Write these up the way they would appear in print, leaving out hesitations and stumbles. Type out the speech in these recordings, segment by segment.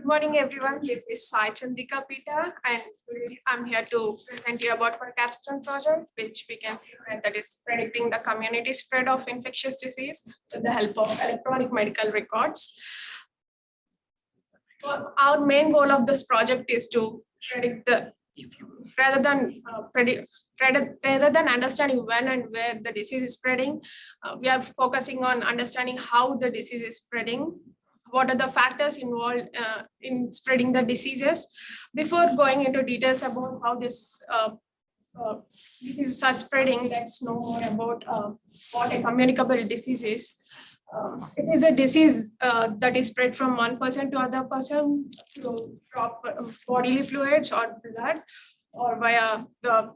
Good morning, everyone. This is Sai Chandrika Pita, and today I'm here to present you about my capstone project, which we can see that is predicting the community spread of infectious disease with the help of electronic medical records. Well, our main goal of this project is to predict the rather than understanding when and where the disease is spreading, we are focusing on understanding how the disease is spreading. What are the factors involved in spreading the diseases? Before going into details about how diseases are spreading, let's know more about what a communicable disease is. It is a disease that is spread from one person to other person through bodily fluids or blood, or via the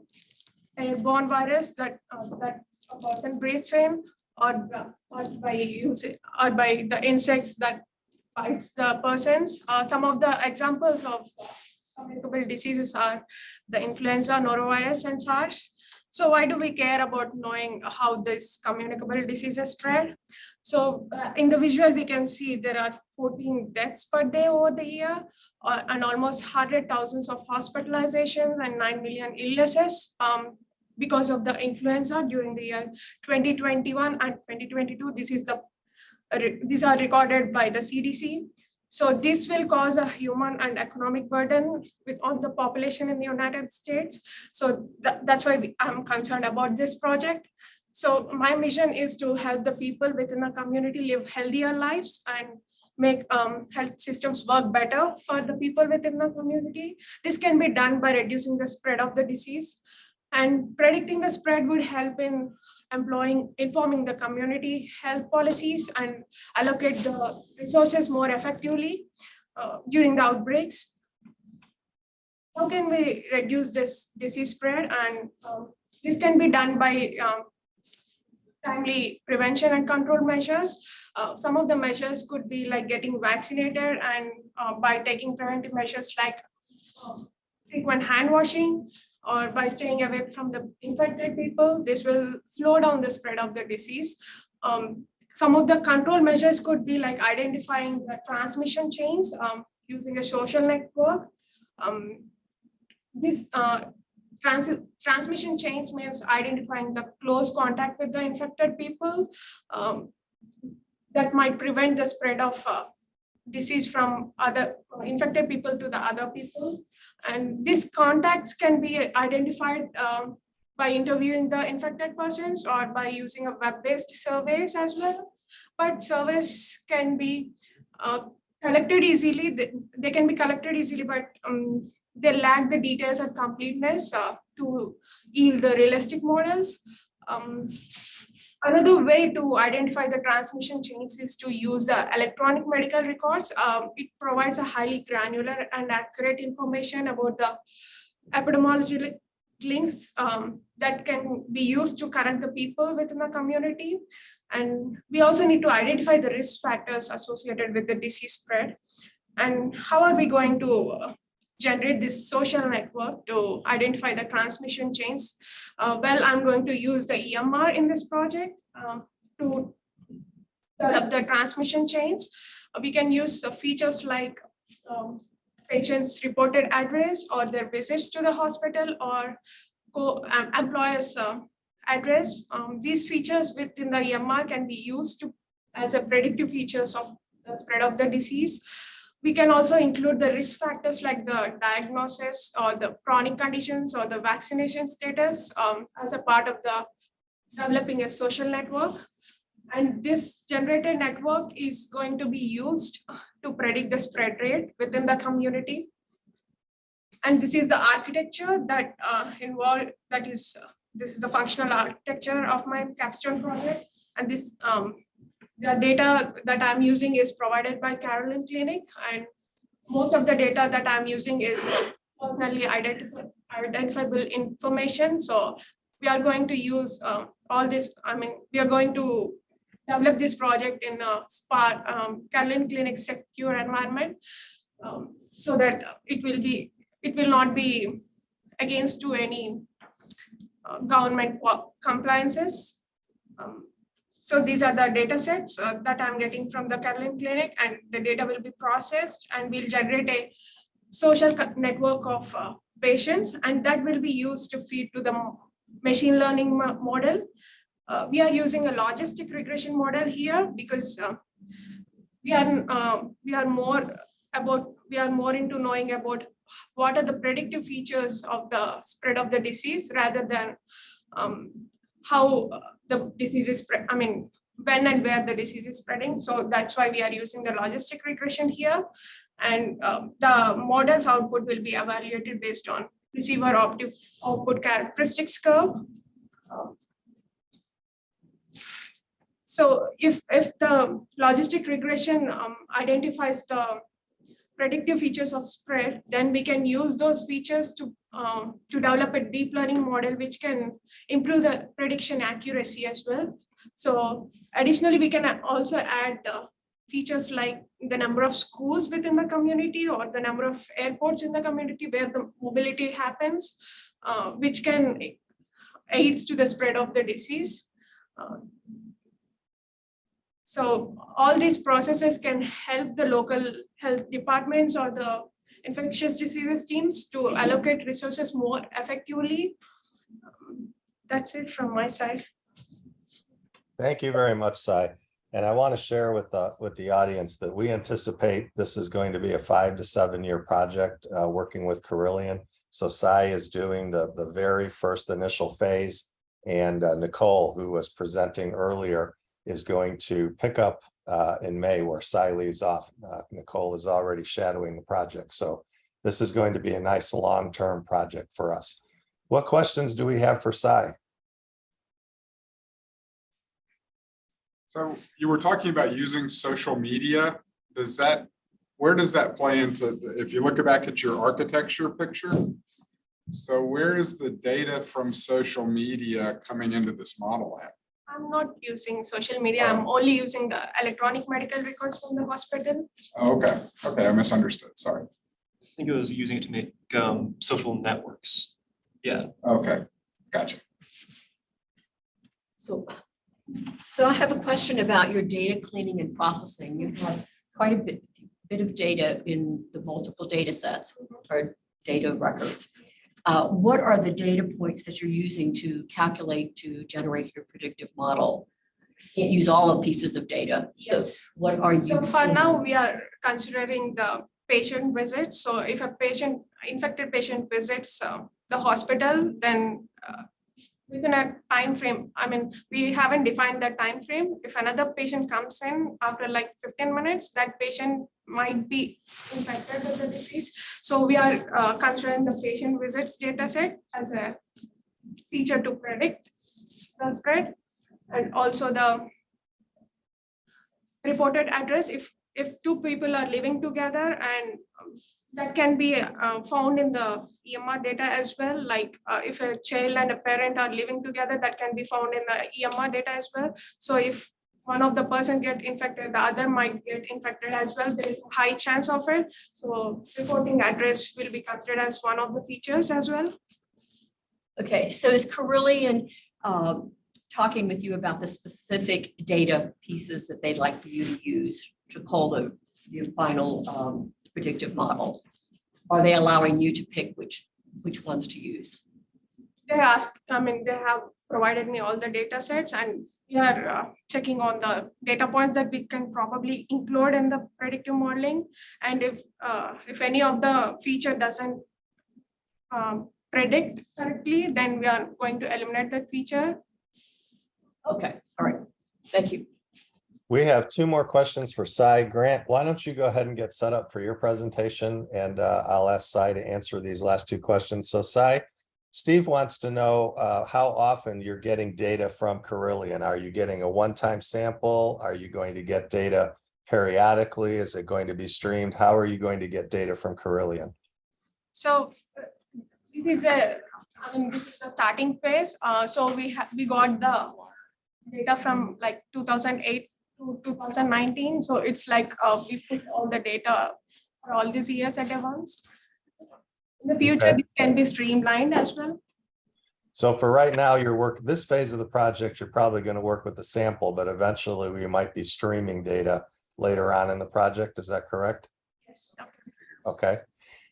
airborne virus that a person breathes in, or by the insects that bites the persons. Some of the examples of communicable diseases are the influenza, norovirus, and SARS. So why do we care about knowing how this communicable diseases spread? So in the visual, we can see there are 14 deaths per day over the year, and almost 100,000 of hospitalizations and 9 million illnesses because of the influenza during the year 2021 and 2022. These are recorded by the CDC. So this will cause a human and economic burden on the population in the United States. So that's why I'm concerned about this project. So my mission is to help the people within the community live healthier lives and make health systems work better for the people within the community. This can be done by reducing the spread of the disease, and predicting the spread would help in informing the community health policies and allocate the resources more effectively during the outbreaks. How can we reduce this disease spread? And this can be done by timely prevention and control measures. Some of the measures could be like getting vaccinated, and by taking preventive measures like frequent hand washing, or by staying away from the infected people. This will slow down the spread of the disease. Some of the control measures could be like identifying the transmission chains using a social network. This transmission chains means identifying the close contact with the infected people that might prevent the spread of disease from other infected people to the other people. And these contacts can be identified by interviewing the infected persons or by using a web-based surveys as well. But surveys can be collected easily. They can be collected easily, but they lack the details and completeness to yield the realistic models. Another way to identify the transmission chains is to use the electronic medical records. It provides a highly granular and accurate information about the epidemiological links that can be used to connect the people within the community. And we also need to identify the risk factors associated with the disease spread. And how are we going to generate this social network to identify the transmission chains? Well, I'm going to use the EMR in this project to develop the transmission chains. We can use features like patients' reported address, or their visits to the hospital, or employers' address. These features within the EMR can be used as a predictive features of the spread of the disease. We can also include the risk factors like the diagnosis or the chronic conditions or the vaccination status as a part of the developing a social network. And this generated network is going to be used to predict the spread rate within the community. And this is the architecture that this is the functional architecture of my capstone project. And this the data that I'm using is provided by Carolyn Clinic, and most of the data that I'm using is personally identifiable information. So we are going to use all this. We are going to develop this project in a Carolyn Clinic secure environment, so that it will not be against to any government compliances. So these are the data sets that I'm getting from the Caroline Clinic, and the data will be processed and we'll generate a social network of patients, and that will be used to feed to the machine learning model. We are using a logistic regression model here because we are more into knowing about what are the predictive features of the spread of the disease rather than how the disease is spread. I mean, when and where the disease is spreading. So that's why we are using the logistic regression here. And the model's output will be evaluated based on receiver output characteristics curve. So if the logistic regression identifies the predictive features of spread, then we can use those features to develop a deep learning model which can improve the prediction accuracy as well. So additionally, we can also add features like the number of schools within the community or the number of airports in the community where the mobility happens, which can aids to the spread of the disease. So all these processes can help the local health departments or the infectious diseases teams to allocate resources more effectively. That's it from my side. Thank you very much, Sai. And I want to share with the audience that we anticipate this is going to be a 5 to 7 year project working with Carillion. So Sai is doing the very first initial phase, and Nicole, who was presenting earlier, is going to pick up in May where Sai leaves off. Nicole is already shadowing the project. So this is going to be a nice long-term project for us. What questions do we have for Sai? So you were talking about using social media. Where does that play into, if you look back at your architecture picture? So where is the data from social media coming into this model at? I'm not using social media. I'm only using the electronic medical records from the hospital. Okay, I misunderstood, sorry. I think it was using it to make social networks. Yeah. Okay, gotcha. So I have a question about your data cleaning and processing. You have quite a bit of data in the multiple data sets or data records. What are the data points that you're using to calculate to generate your predictive model? You can't use all the pieces of data. Yes. So what are you? So for now, we are considering the patient visit. So if a infected patient visits the hospital, then within a time frame, I mean, we haven't defined the time frame. If another patient comes in after like 15 minutes, that patient might be infected with the disease. So we are considering the patient visits data set as a feature to predict the spread, and also the reported address. If two people are living together, and that can be found in the EMR data as well. Like if a child and a parent are living together, that can be found in the EMR data as well. So if one of the person get infected, the other might get infected as well. There is a high chance of it. So reporting address will be considered as one of the features as well. Okay, so is Carillion talking with you about the specific data pieces that they'd like for you to use to call your final predictive model? Are they allowing you to pick which ones to use? They have provided me all the data sets, and we are checking on the data points that we can probably include in the predictive modeling. And if any of the feature doesn't predict correctly, then we are going to eliminate that feature. Okay, all right, thank you. We have 2 more questions for Sai. Grant, why don't you go ahead and get set up for your presentation, and I'll ask Sai to answer these last 2 questions. So Sai, Steve wants to know how often you're getting data from Carillion. Are you getting a one-time sample? Are you going to get data periodically? Is it going to be streamed? How are you going to get data from Carillion? So this is the starting phase. So we got the data from like 2008 to 2019. So it's like we put all the data for all these years at once. In the future, Okay. it can be streamlined as well. So for right now, this phase of the project, you're probably going to work with the sample, but eventually we might be streaming data later on in the project. Is that correct? Yes. Okay.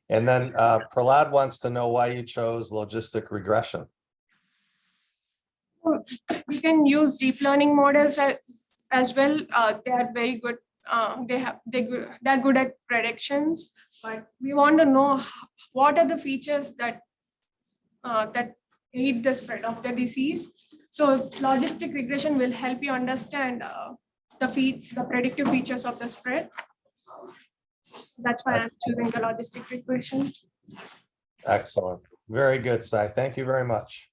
And then Prahlad wants to know why you chose logistic regression. We can use deep learning models as well. They are very good. They're good at predictions, but we want to know what are the features that aid the spread of the disease. So logistic regression will help you understand the predictive features of the spread. That's why I'm choosing the logistic regression. Excellent. Very good, Sai. Thank you very much.